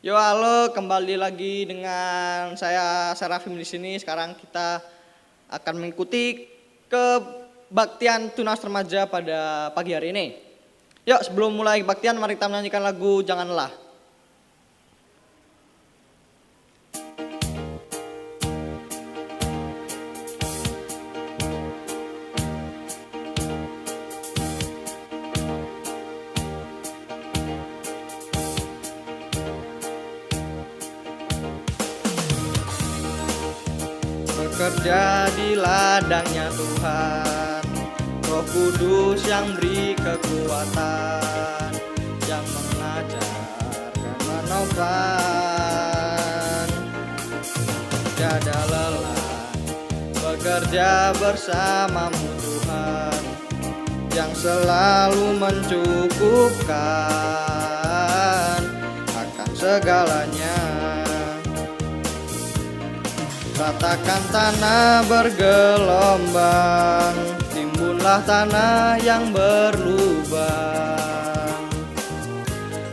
Yo, halo, kembali lagi dengan saya Serafim di sini. Sekarang kita akan mengikuti kebaktian Tunas Remaja pada pagi hari ini. Yuk, sebelum mulai kebaktian, mari kita menyanyikan lagu Janganlah. Bekerja di ladangnya Tuhan, Roh Kudus yang beri kekuatan, yang mengajar dan menopang. Tiada lelah bekerja bersamamu Tuhan, yang selalu mencukupkan akan segalanya. Ratakan tanah bergelombang, timbunlah tanah yang berlubang,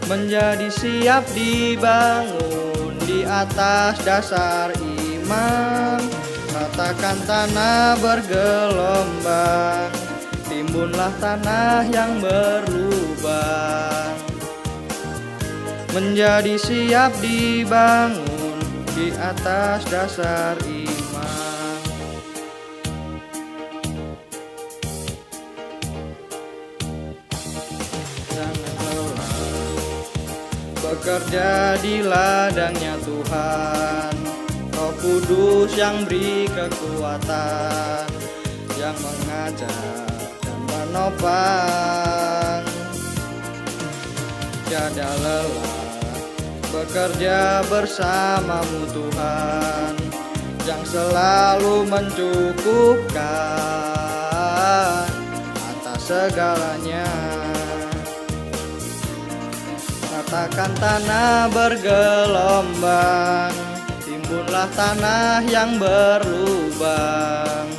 menjadi siap dibangun di atas dasar iman. Ratakan tanah bergelombang, timbunlah tanah yang berlubang, menjadi siap dibangun di atas dasar iman. Jangan lelah bekerja di ladangnya Tuhan, Roh Kudus yang beri kekuatan, yang mengajar dan menopang. Tiada lelah bekerja bersamamu Tuhan, yang selalu mencukupkan atas segalanya. Ratakan tanah bergelombang, timbunlah tanah yang berlubang,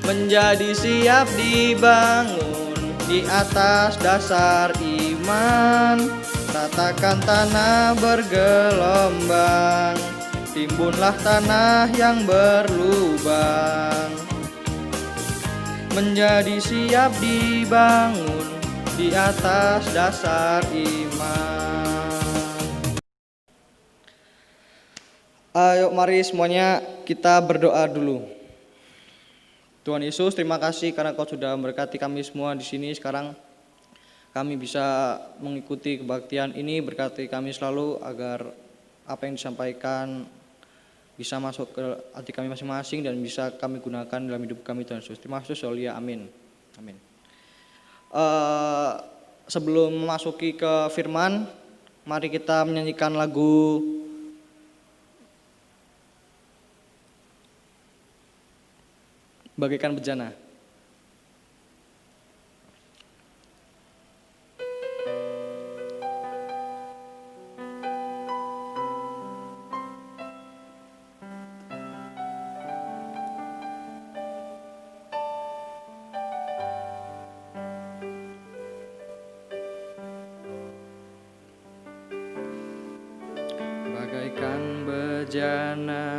menjadi siap dibangun di atas dasar iman. Ratakan tanah bergelombang, timbunlah tanah yang berlubang, menjadi siap dibangun di atas dasar iman. Ayo mari semuanya kita berdoa dulu. Tuhan Yesus, terima kasih karena Kau sudah memberkati kami semua di sini. Sekarang kami bisa mengikuti kebaktian ini, berkati kami selalu agar apa yang disampaikan bisa masuk ke hati kami masing-masing dan bisa kami gunakan dalam hidup kami Tuhan Yesus. Terima kasih, Solia, amin. Amin. Sebelum memasuki ke firman, mari kita menyanyikan lagu Bagaikan Bejana. Bagaikan bejana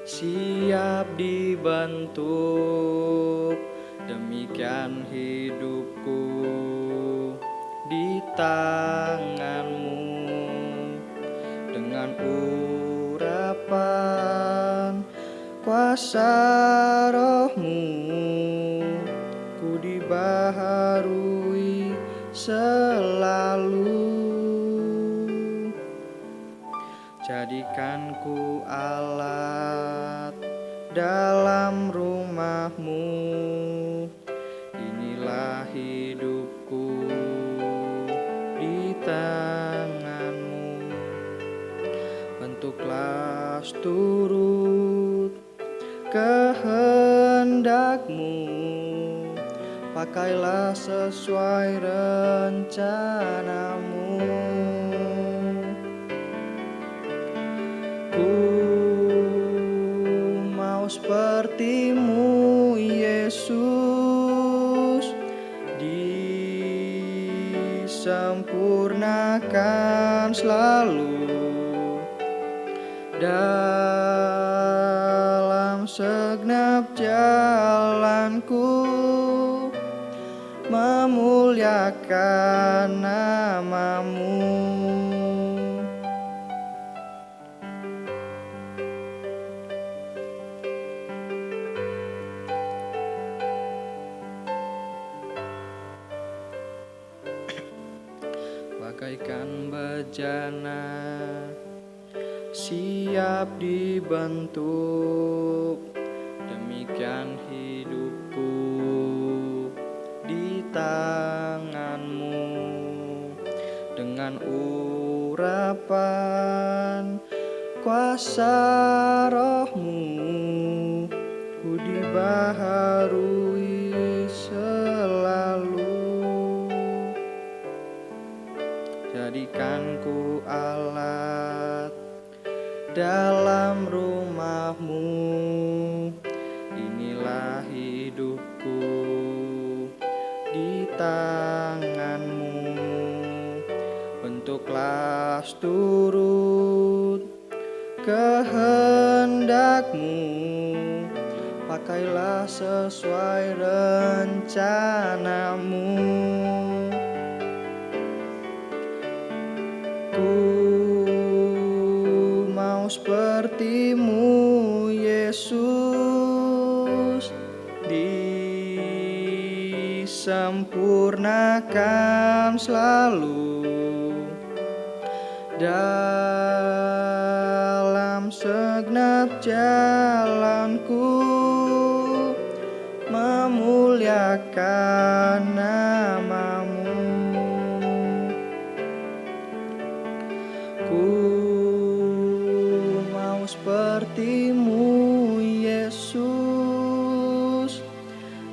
siap dibentuk, demikian hidupku di tanganmu. Dengan urapan kuasa rohmu, ku dibaharui selalu. Jadikanku alat dalam rumahmu, inilah hidupku di tanganmu. Bentuklah seturut kehendakmu, pakailah sesuai rencanamu. Ku mau seperti-Mu Yesus, disempurnakan sempurnakan selalu dalam segenap jalanku, memuliakan nama-Mu. Bagaikan bejana siap dibentuk, demikian hidupku di tangan-Mu. Dengan urapan kuasa Roh-Mu, ku dibaharui selalu. Jadikanku alat dalam rumah-Mu, inilah hidupku di tangan-Mu. Bentuklah seturut kehendak-Mu, pakailah sesuai rencana-Mu. Ku mau seperti-Mu, Yesus, disempurnakan selalu dalam segenap jalanku, memuliakan nama-Mu. Ku mau seperti-Mu, Yesus,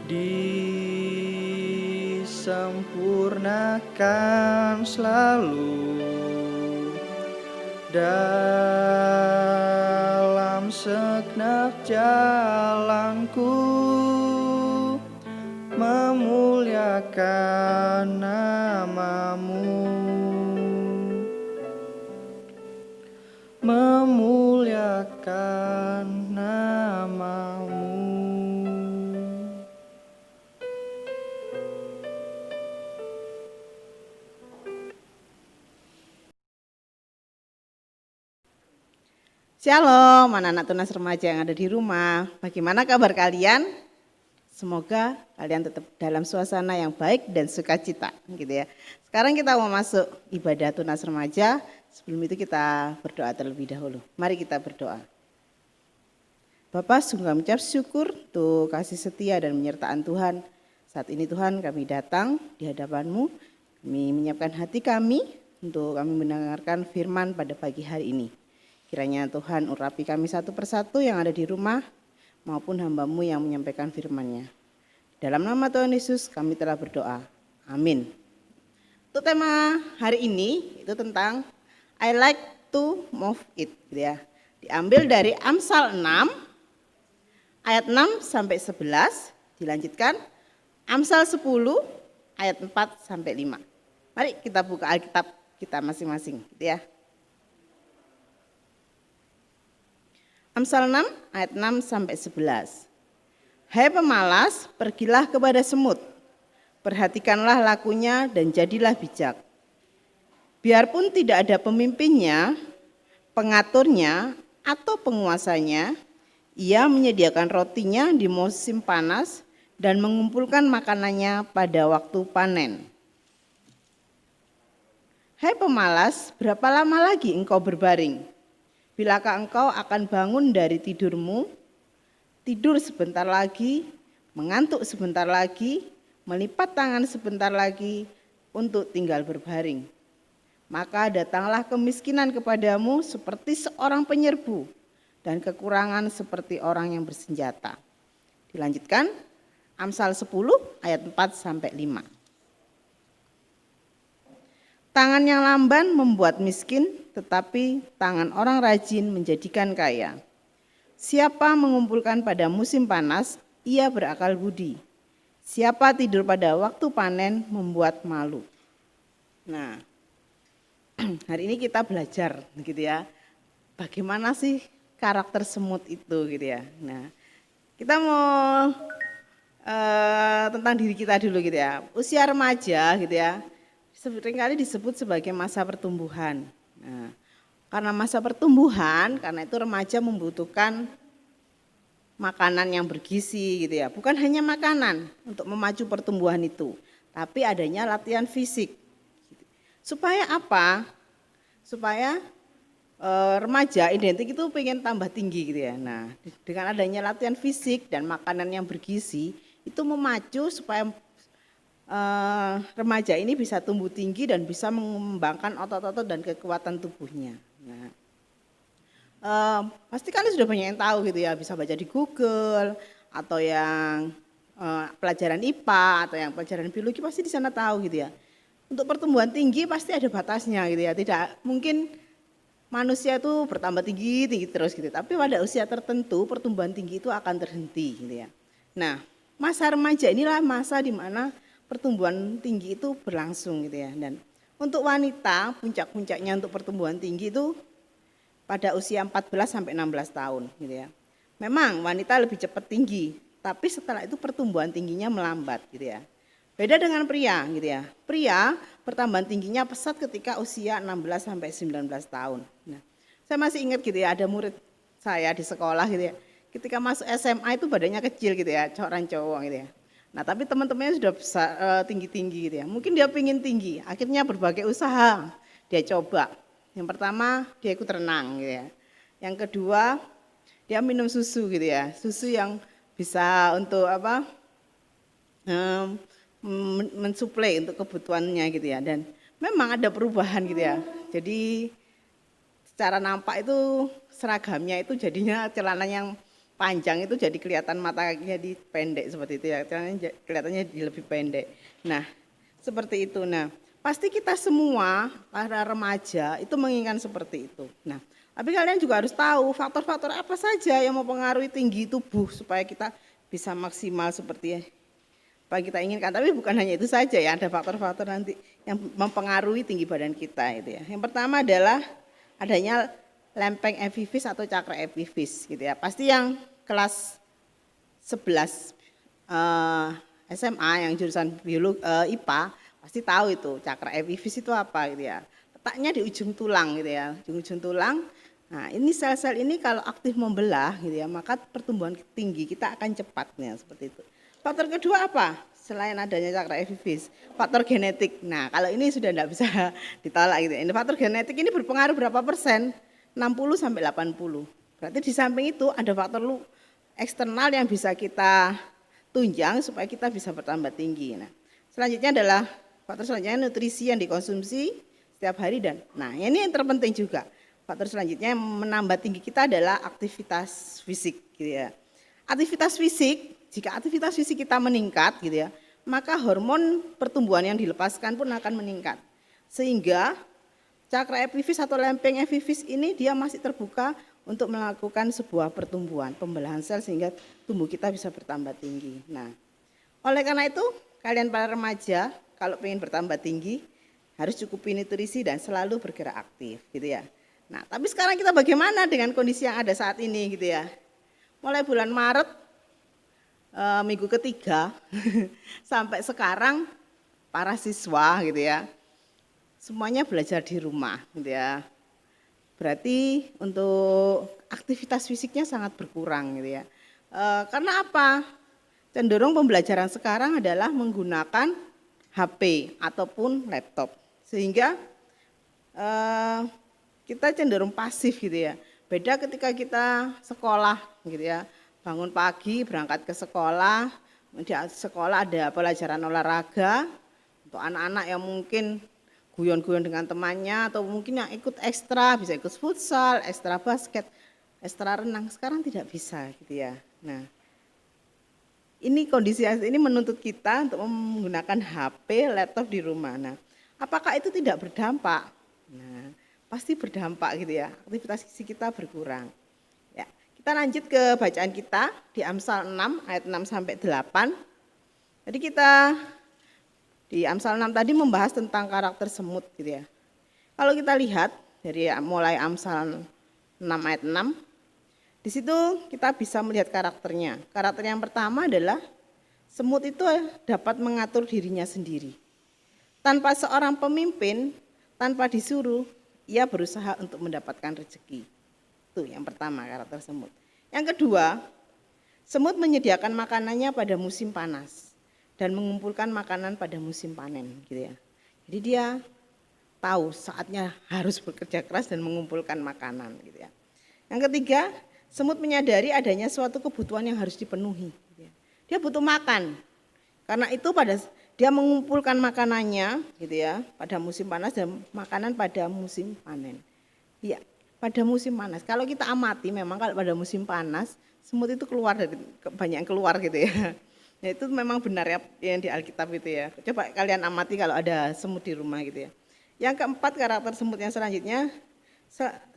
disempurnakan selalu dalam segenap jalanku, memuliakan nama-Mu. Memuliakan nama-Mu. Shalom, anak-anak tunas remaja yang ada di rumah. Bagaimana kabar kalian? Semoga kalian tetap dalam suasana yang baik dan sukacita, gitu ya. Sekarang kita mau masuk ibadah tunas remaja. Sebelum itu kita berdoa terlebih dahulu. Mari kita berdoa. Bapa, sungguh kami ucap syukur untuk kasih setia dan penyertaan Tuhan. Saat ini Tuhan kami datang di hadapan-Mu. Kami menyiapkan hati kami untuk kami mendengarkan firman pada pagi hari ini. Kiranya Tuhan urapi kami satu persatu yang ada di rumah maupun hamba-Mu yang menyampaikan firman-Nya. Dalam nama Tuhan Yesus kami telah berdoa. Amin. Untuk tema hari ini itu tentang I like to move it, gitu ya. Diambil dari Amsal 6 ayat 6 sampai 11, dilanjutkan Amsal 10 ayat 4 sampai 5. Mari kita buka Alkitab kita masing-masing, gitu ya. Amsal 6 ayat 6 sampai 11. Hai pemalas, pergilah kepada semut. Perhatikanlah lakunya dan jadilah bijak. Biarpun tidak ada pemimpinnya, pengaturnya, atau penguasanya, ia menyediakan rotinya di musim panas dan mengumpulkan makanannya pada waktu panen. Hai pemalas, berapa lama lagi engkau berbaring? Bilakah engkau akan bangun dari tidurmu, tidur sebentar lagi, mengantuk sebentar lagi, melipat tangan sebentar lagi untuk tinggal berbaring? Maka datanglah kemiskinan kepadamu seperti seorang penyerbu dan kekurangan seperti orang yang bersenjata. Dilanjutkan, Amsal 10 ayat 4 sampai 5. Tangan yang lamban membuat miskin, tetapi tangan orang rajin menjadikan kaya. Siapa mengumpulkan pada musim panas, ia berakal budi. Siapa tidur pada waktu panen membuat malu. Nah, hari ini kita belajar gitu ya. Bagaimana sih karakter semut itu gitu ya. Nah, kita mau tentang diri kita dulu gitu ya. Usia remaja gitu ya, seringkali disebut sebagai masa pertumbuhan. Nah, karena masa pertumbuhan, karena itu remaja membutuhkan makanan yang bergizi gitu ya. Bukan hanya makanan untuk memacu pertumbuhan itu, tapi adanya latihan fisik. Supaya apa? Supaya remaja identik itu pengen tambah tinggi gitu ya. Nah, dengan adanya latihan fisik dan makanan yang bergizi, itu memacu supaya remaja ini bisa tumbuh tinggi dan bisa mengembangkan otot-otot dan kekuatan tubuhnya. Nah, pasti kalian sudah banyak yang tahu gitu ya, bisa baca di Google atau yang pelajaran IPA atau yang pelajaran biologi pasti di sana tahu gitu ya. Untuk pertumbuhan tinggi pasti ada batasnya gitu ya, tidak mungkin manusia itu bertambah tinggi terus gitu. Tapi pada usia tertentu pertumbuhan tinggi itu akan terhenti gitu ya. Nah, masa remaja inilah masa di mana pertumbuhan tinggi itu berlangsung gitu ya. Dan untuk wanita puncak-puncaknya untuk pertumbuhan tinggi itu pada usia 14 sampai 16 tahun gitu ya. Memang wanita lebih cepat tinggi, tapi setelah itu pertumbuhan tingginya melambat gitu ya. Beda dengan pria gitu ya. Pria pertambahan tingginya pesat ketika usia 16 sampai 19 tahun. Nah, saya masih ingat gitu ya, ada murid saya di sekolah gitu ya. Ketika masuk SMA itu badannya kecil gitu ya, orang cowok gitu ya. Nah, tapi teman-temannya sudah besar, tinggi-tinggi gitu ya. Mungkin dia pengen tinggi, akhirnya berbagai usaha dia coba. Yang pertama dia ikut renang gitu ya. Yang kedua dia minum susu gitu ya. Susu yang bisa untuk apa? Mensuplai untuk kebutuhannya gitu ya. Dan memang ada perubahan gitu ya. Jadi secara nampak itu seragamnya itu jadinya celana yang panjang itu jadi kelihatan matanya di pendek seperti itu ya. Celananya kelihatannya lebih pendek. Nah, seperti itu. Nah, pasti kita semua para remaja itu menginginkan seperti itu. Nah, tapi kalian juga harus tahu faktor-faktor apa saja yang mempengaruhi tinggi tubuh supaya kita bisa maksimal seperti apa yang kita inginkan. Tapi bukan hanya itu saja ya, ada faktor-faktor nanti yang mempengaruhi tinggi badan kita itu ya. Yang pertama adalah adanya lempeng epifis atau cakra epifis gitu ya. Pasti yang kelas 11 SMA yang jurusan biologi IPA pasti tahu itu cakra epifis itu apa gitu ya. Letaknya di ujung tulang gitu ya, ujung tulang. Nah, ini sel-sel ini kalau aktif membelah gitu ya, maka pertumbuhan tinggi kita akan cepatnya seperti itu. Faktor kedua apa? Selain adanya cakra epifis, faktor genetik. Nah, kalau ini sudah tidak bisa ditolak gitu. Ini faktor genetik ini berpengaruh berapa persen? 60 sampai 80. Berarti di samping itu ada faktor eksternal yang bisa kita tunjang supaya kita bisa bertambah tinggi. Nah, selanjutnya adalah faktor selanjutnya nutrisi yang dikonsumsi setiap hari dan nah ini yang terpenting juga. Faktor selanjutnya yang menambah tinggi kita adalah aktivitas fisik gitu ya. Aktivitas fisik, jika aktivitas fisik kita meningkat gitu ya, maka hormon pertumbuhan yang dilepaskan pun akan meningkat. Sehingga cakra epifis atau lempeng epifis ini dia masih terbuka untuk melakukan sebuah pertumbuhan, pembelahan sel sehingga tubuh kita bisa bertambah tinggi. Nah, oleh karena itu kalian para remaja kalau ingin bertambah tinggi harus cukupi nutrisi dan selalu bergerak aktif gitu ya. Nah, tapi sekarang kita bagaimana dengan kondisi yang ada saat ini gitu ya. Mulai bulan Maret minggu ketiga sampai sekarang para siswa gitu ya semuanya belajar di rumah gitu ya. Berarti untuk aktivitas fisiknya sangat berkurang gitu ya. Karena apa? Cenderung pembelajaran sekarang adalah menggunakan HP ataupun laptop. Sehingga kita cenderung pasif gitu ya. Beda ketika kita sekolah gitu ya. Bangun pagi berangkat ke sekolah. Di sekolah ada pelajaran olahraga. Untuk anak-anak yang mungkin guyon-guyon dengan temannya atau mungkin yang ikut ekstra, bisa ikut futsal, ekstra basket, ekstra renang. Sekarang tidak bisa gitu ya. Nah, ini kondisi ini menuntut kita untuk menggunakan HP, laptop di rumah. Nah, apakah itu tidak berdampak? Nah, pasti berdampak gitu ya. Aktivitas fisik kita berkurang. Ya, kita lanjut ke bacaan kita di Amsal 6 ayat 6 sampai 8. Jadi kita di Amsal 6 tadi membahas tentang karakter semut gitu ya. Kalau kita lihat dari mulai Amsal 6 ayat 6, di situ kita bisa melihat karakternya. Karakter yang pertama adalah semut itu dapat mengatur dirinya sendiri. Tanpa seorang pemimpin, tanpa disuruh, ia berusaha untuk mendapatkan rezeki. Itu yang pertama, karakter semut. Yang kedua, semut menyediakan makanannya pada musim panas dan mengumpulkan makanan pada musim panen, gitu ya. Jadi dia tahu saatnya harus bekerja keras dan mengumpulkan makanan, gitu ya. Yang ketiga, semut menyadari adanya suatu kebutuhan yang harus dipenuhi, gitu ya. Dia butuh makan. Karena itu dia mengumpulkan makanannya, gitu ya, pada musim panas dan makanan pada musim panen. Iya, pada musim panas. Kalau kita amati memang kalau pada musim panas semut itu keluar banyak yang keluar, gitu ya. Nah, itu memang benar ya yang di Alkitab itu ya. Coba kalian amati kalau ada semut di rumah, gitu ya. Yang keempat, karakter semut yang selanjutnya,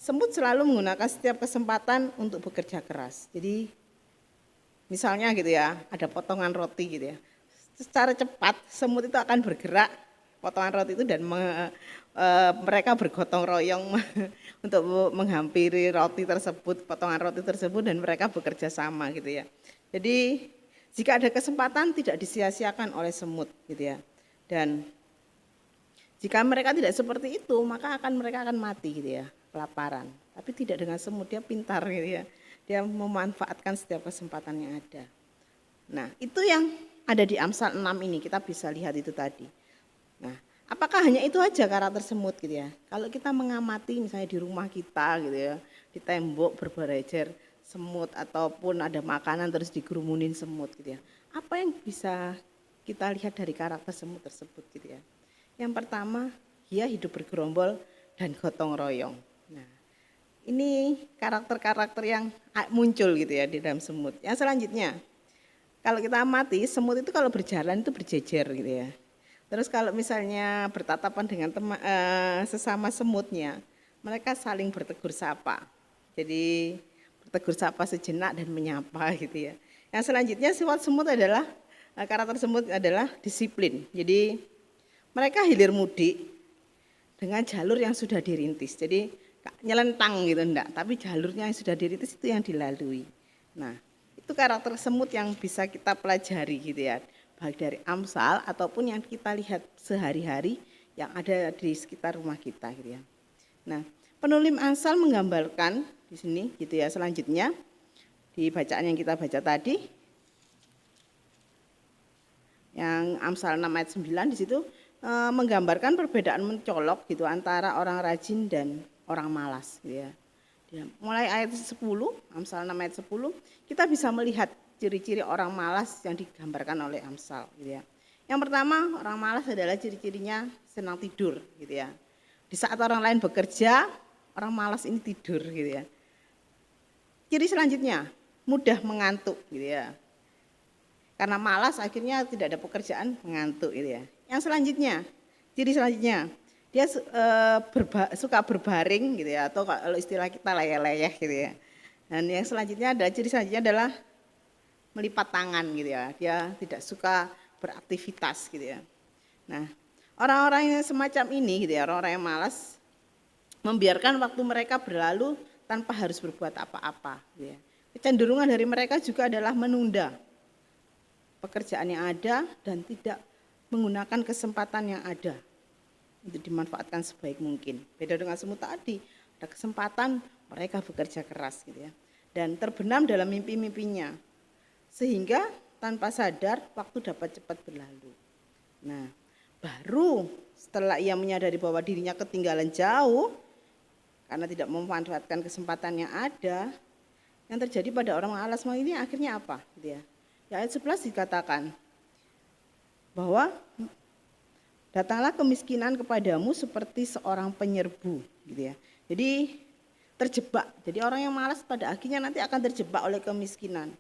semut selalu menggunakan setiap kesempatan untuk bekerja keras. Jadi misalnya gitu ya, ada potongan roti gitu ya. Secara cepat semut itu akan bergerak potongan roti itu dan mereka bergotong royong untuk menghampiri roti tersebut, potongan roti tersebut, dan mereka bekerja sama gitu ya. Jadi jika ada kesempatan tidak disia-siakan oleh semut gitu ya. Dan jika mereka tidak seperti itu, maka mereka akan mati gitu ya, kelaparan. Tapi tidak dengan semut, dia pintar gitu ya. Dia memanfaatkan setiap kesempatan yang ada. Nah, itu yang ada di Amsal 6 ini, kita bisa lihat itu tadi. Nah, apakah hanya itu aja karakter semut gitu ya? Kalau kita mengamati misalnya di rumah kita gitu ya, di tembok berberejer semut ataupun ada makanan terus digerumunin semut gitu ya. Apa yang bisa kita lihat dari karakter semut tersebut gitu ya? Yang pertama, dia hidup bergerombol dan gotong royong. Nah, ini karakter-karakter yang muncul gitu ya di dalam semut. Yang selanjutnya, kalau kita amati semut itu kalau berjalan itu berjejer gitu ya. Terus kalau misalnya bertatapan dengan sesama semutnya, mereka saling bertegur sapa. Jadi bertegur sapa sejenak dan menyapa gitu ya. Yang selanjutnya sifat semut adalah karakter semut adalah disiplin. Jadi mereka hilir mudik dengan jalur yang sudah dirintis. Jadi nyelentang gitu enggak, tapi jalurnya yang sudah dirintis itu yang dilalui. Nah, itu karakter semut yang bisa kita pelajari gitu ya. Baik dari Amsal ataupun yang kita lihat sehari-hari yang ada di sekitar rumah kita gitu ya. Nah, penulis Amsal menggambarkan di sini gitu ya. Selanjutnya di bacaan yang kita baca tadi yang Amsal 6 ayat 9 di situ menggambarkan perbedaan mencolok gitu antara orang rajin dan orang malas gitu ya. Mulai ayat 10, Amsal 6 ayat 10, kita bisa melihat ciri-ciri orang malas yang digambarkan oleh Amsal gitu ya. Yang pertama, orang malas adalah ciri-cirinya senang tidur gitu ya. Di saat orang lain bekerja, orang malas ini tidur gitu ya. Ciri selanjutnya, mudah mengantuk gitu ya. Karena malas akhirnya tidak ada pekerjaan, mengantuk gitu ya. Yang selanjutnya, ciri selanjutnya, dia suka berbaring gitu ya, atau kalau istilah kita leyeh-leyeh gitu ya. Dan yang selanjutnya adalah ciri selanjutnya adalah melipat tangan gitu ya. Dia tidak suka beraktivitas gitu ya. Nah, orang-orang yang semacam ini gitu ya, orang-orang yang malas membiarkan waktu mereka berlalu tanpa harus berbuat apa-apa gitu ya. Kecenderungan dari mereka juga adalah menunda pekerjaan yang ada dan tidak menggunakan kesempatan yang ada untuk dimanfaatkan sebaik mungkin. Beda dengan semut tadi, ada kesempatan mereka bekerja keras gitu ya. Dan terbenam dalam mimpi-mimpinya. Sehingga tanpa sadar waktu dapat cepat berlalu. Nah, baru setelah ia menyadari bahwa dirinya ketinggalan jauh karena tidak memanfaatkan kesempatan yang ada, yang terjadi pada orang malas ini akhirnya apa gitu ya. Di ayat 11 dikatakan bahwa datanglah kemiskinan kepadamu seperti seorang penyerbu gitu ya. Jadi terjebak. Jadi orang yang malas pada akhirnya nanti akan terjebak oleh kemiskinan.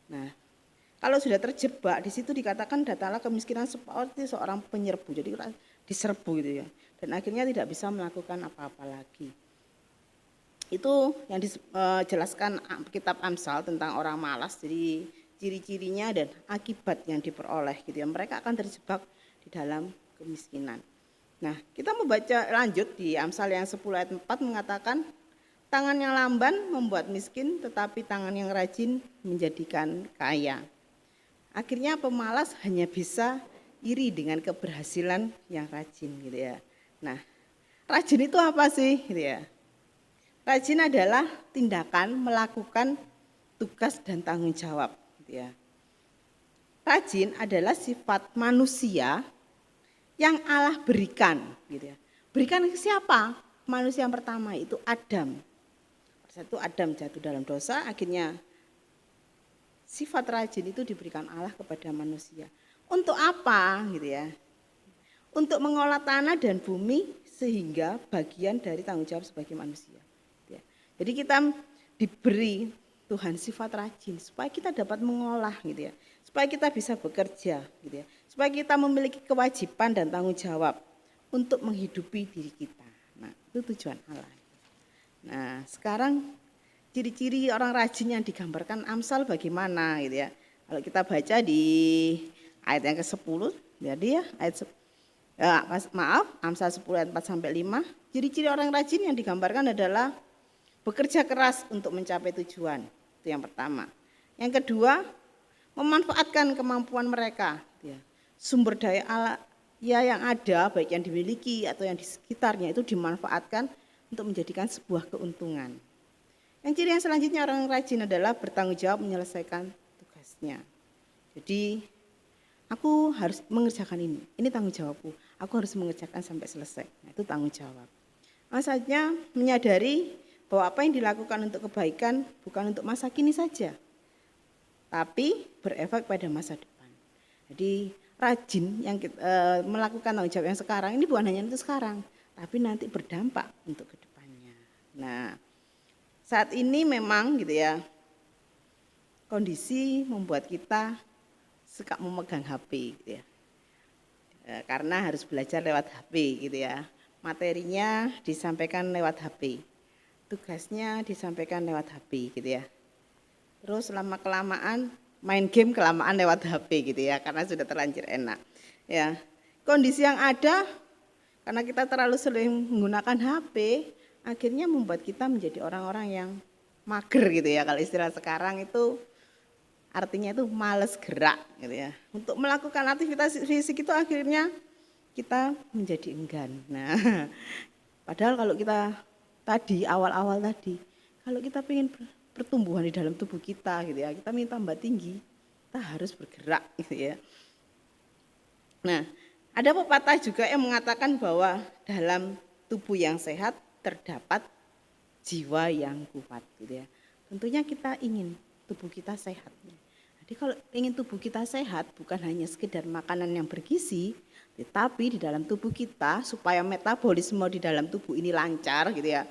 Nah, kalau sudah terjebak di situ dikatakan datanglah kemiskinan seperti seorang penyerbu. Jadi diserbu gitu ya. Dan akhirnya tidak bisa melakukan apa-apa lagi. Itu yang dijelaskan kitab Amsal tentang orang malas. Jadi ciri-cirinya dan akibat yang diperoleh gitu ya. Mereka akan terjebak di dalam kemiskinan. Nah, kita membaca lanjut di Amsal yang 10 ayat 4 mengatakan, tangan yang lamban membuat miskin, tetapi tangan yang rajin menjadikan kaya. Akhirnya pemalas hanya bisa iri dengan keberhasilan yang rajin gitu ya. Nah, rajin itu apa sih gitu ya? Rajin adalah tindakan melakukan tugas dan tanggung jawab gitu ya. Rajin adalah sifat manusia yang Allah berikan gitu ya. Berikan ke siapa? Manusia yang pertama itu Adam. Pada saat itu Adam jatuh dalam dosa, akhirnya sifat rajin itu diberikan Allah kepada manusia. Untuk apa gitu ya? Untuk mengolah tanah dan bumi sehingga bagian dari tanggung jawab sebagai manusia. Gitu ya. Jadi kita diberi Tuhan sifat rajin supaya kita dapat mengolah gitu ya. Supaya kita bisa bekerja gitu ya. Supaya kita memiliki kewajiban dan tanggung jawab untuk menghidupi diri kita. Nah, itu tujuan Allah. Nah, sekarang ciri-ciri orang rajin yang digambarkan Amsal bagaimana gitu ya. Kalau kita baca di ayat yang ke-10, jadi ya Amsal 10 ayat 4 sampai 5, ciri-ciri orang rajin yang digambarkan adalah bekerja keras untuk mencapai tujuan. Itu yang pertama. Yang kedua, memanfaatkan kemampuan mereka gitu ya. Sumber daya alam ya yang ada, baik yang dimiliki atau yang di sekitarnya itu dimanfaatkan untuk menjadikan sebuah keuntungan. Yang ciri yang selanjutnya orang rajin adalah bertanggung jawab menyelesaikan tugasnya. Jadi aku harus mengerjakan ini tanggung jawabku, aku harus mengerjakan sampai selesai. Nah, itu tanggung jawab. Maksudnya menyadari bahwa apa yang dilakukan untuk kebaikan bukan untuk masa kini saja, tapi berefek pada masa depan. Jadi rajin yang melakukan tanggung jawab yang sekarang ini bukan hanya untuk sekarang, tapi nanti berdampak untuk kedepannya. Nah, saat ini memang gitu ya, kondisi membuat kita suka memegang HP gitu ya. Karena harus belajar lewat HP gitu ya. Materinya disampaikan lewat HP. Tugasnya disampaikan lewat HP gitu ya. Terus lama kelamaan main game kelamaan lewat HP gitu ya, karena sudah terlanjur enak. Ya. Kondisi yang ada karena kita terlalu sering menggunakan HP, akhirnya membuat kita menjadi orang-orang yang mager gitu ya. Kalau istilah sekarang itu artinya itu males gerak gitu ya. Untuk melakukan aktivitas fisik itu akhirnya kita menjadi enggan. Nah, padahal kalau kita tadi awal-awal tadi, kalau kita ingin pertumbuhan di dalam tubuh kita gitu ya, kita ingin tambah tinggi, kita harus bergerak gitu ya. Nah, ada pepatah juga yang mengatakan bahwa dalam tubuh yang sehat terdapat jiwa yang kuat gitu ya. Tentunya kita ingin tubuh kita sehat. Jadi kalau ingin tubuh kita sehat bukan hanya sekedar makanan yang bergizi, tetapi di dalam tubuh kita supaya metabolisme di dalam tubuh ini lancar gitu ya.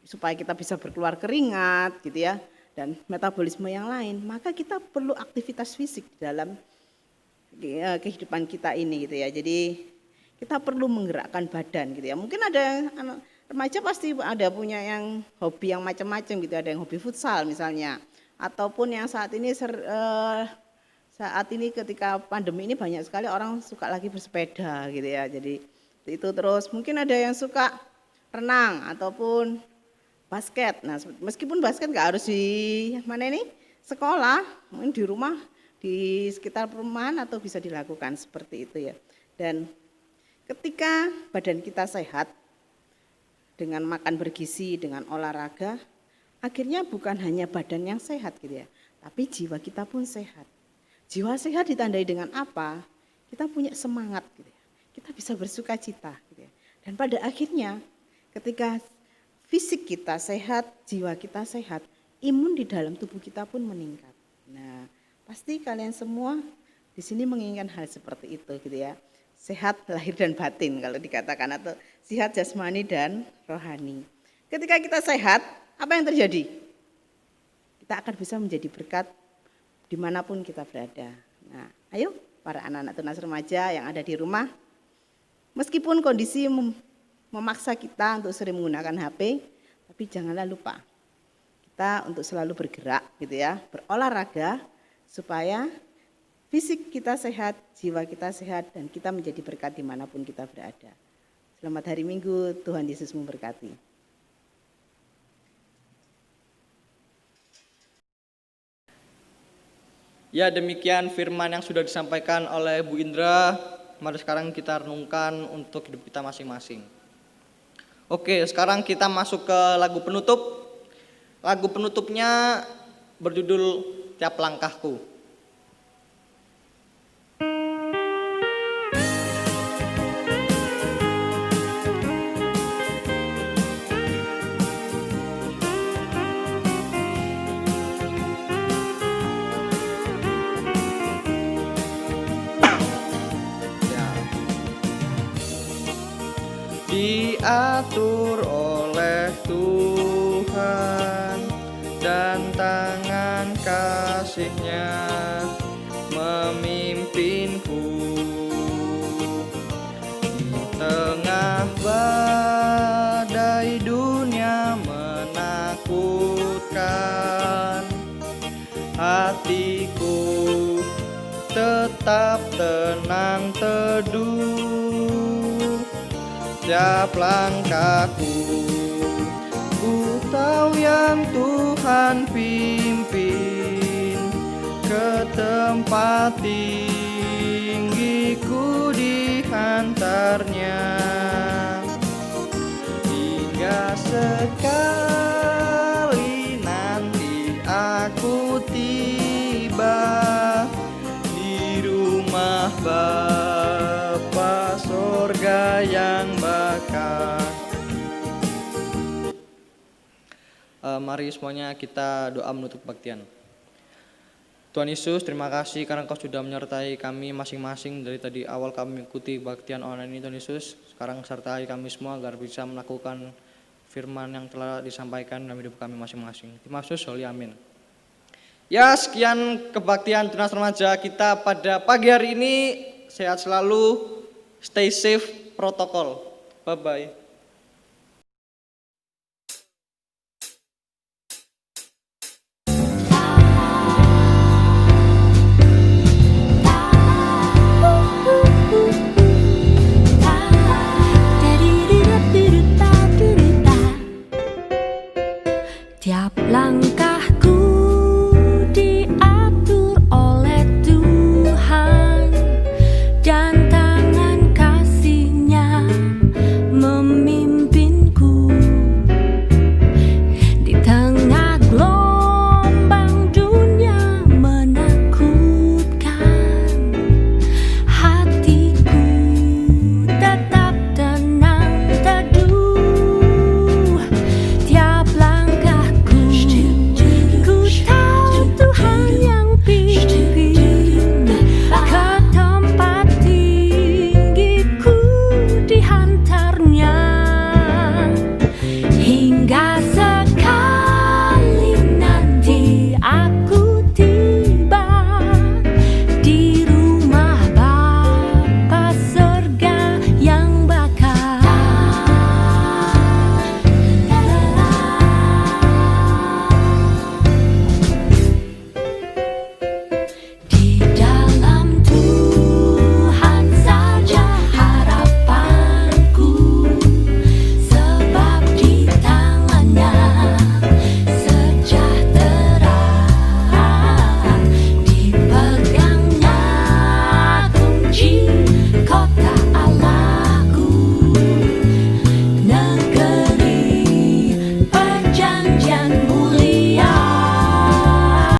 Supaya kita bisa berkeluar keringat gitu ya, dan metabolisme yang lain, maka kita perlu aktivitas fisik dalam kehidupan kita ini gitu ya. Jadi kita perlu menggerakkan badan gitu ya. Mungkin ada remaja pasti ada punya yang hobi yang macam-macam gitu, ada yang hobi futsal misalnya, ataupun yang saat ini ketika pandemi ini banyak sekali orang suka lagi bersepeda gitu ya. Jadi itu terus mungkin ada yang suka renang ataupun basket. Nah, meskipun basket nggak harus di mana ini sekolah, mungkin di rumah, di sekitar perumahan atau bisa dilakukan seperti itu ya. Dan ketika badan kita sehat dengan makan bergizi, dengan olahraga, akhirnya bukan hanya badan yang sehat gitu ya, tapi jiwa kita pun sehat. Jiwa sehat ditandai dengan apa? Kita punya semangat gitu ya. Kita bisa bersuka cita gitu ya. Dan pada akhirnya ketika fisik kita sehat, jiwa kita sehat, imun di dalam tubuh kita pun meningkat. Nah, pasti kalian semua di sini menginginkan hal seperti itu gitu ya. Sehat lahir dan batin kalau dikatakan, atau sehat jasmani dan rohani. Ketika kita sehat, apa yang terjadi? Kita akan bisa menjadi berkat dimanapun kita berada. Nah, ayo para anak-anak tunas remaja yang ada di rumah, meskipun kondisi memaksa kita untuk sering menggunakan HP, tapi janganlah lupa kita untuk selalu bergerak gitu ya, berolahraga supaya fisik kita sehat, jiwa kita sehat, dan kita menjadi berkat dimanapun kita berada. Selamat hari Minggu, Tuhan Yesus memberkati. Ya, demikian firman yang sudah disampaikan oleh Bu Indra. Mari sekarang kita renungkan untuk hidup kita masing-masing. Oke, sekarang kita masuk ke lagu penutup. Lagu penutupnya berjudul Tiap Langkahku. Diatur oleh Tuhan dan tangan kasih-Nya memimpinku di tengah badai dunia menakutkan. Hatiku tetap tenang teduh. Tiap langkahku, ku tahu yang Tuhan pimpin ke tempat tinggiku dihantarnya. Hingga sekali nanti aku tiba di rumah Bapa sorga yang bakal. Mari semuanya kita doa menutup kebaktian. Tuhan Yesus, terima kasih karena Kau sudah menyertai kami masing-masing dari tadi awal kami mengikuti kebaktian online ini. Tuhan Yesus, sekarang sertai kami semua agar bisa melakukan firman yang telah disampaikan dalam hidup kami masing-masing. Terima kasih, Soli, amin. Ya, sekian kebaktian Tunas Remaja kita pada pagi hari ini. Sehat selalu, stay safe, protokol. Bye-bye.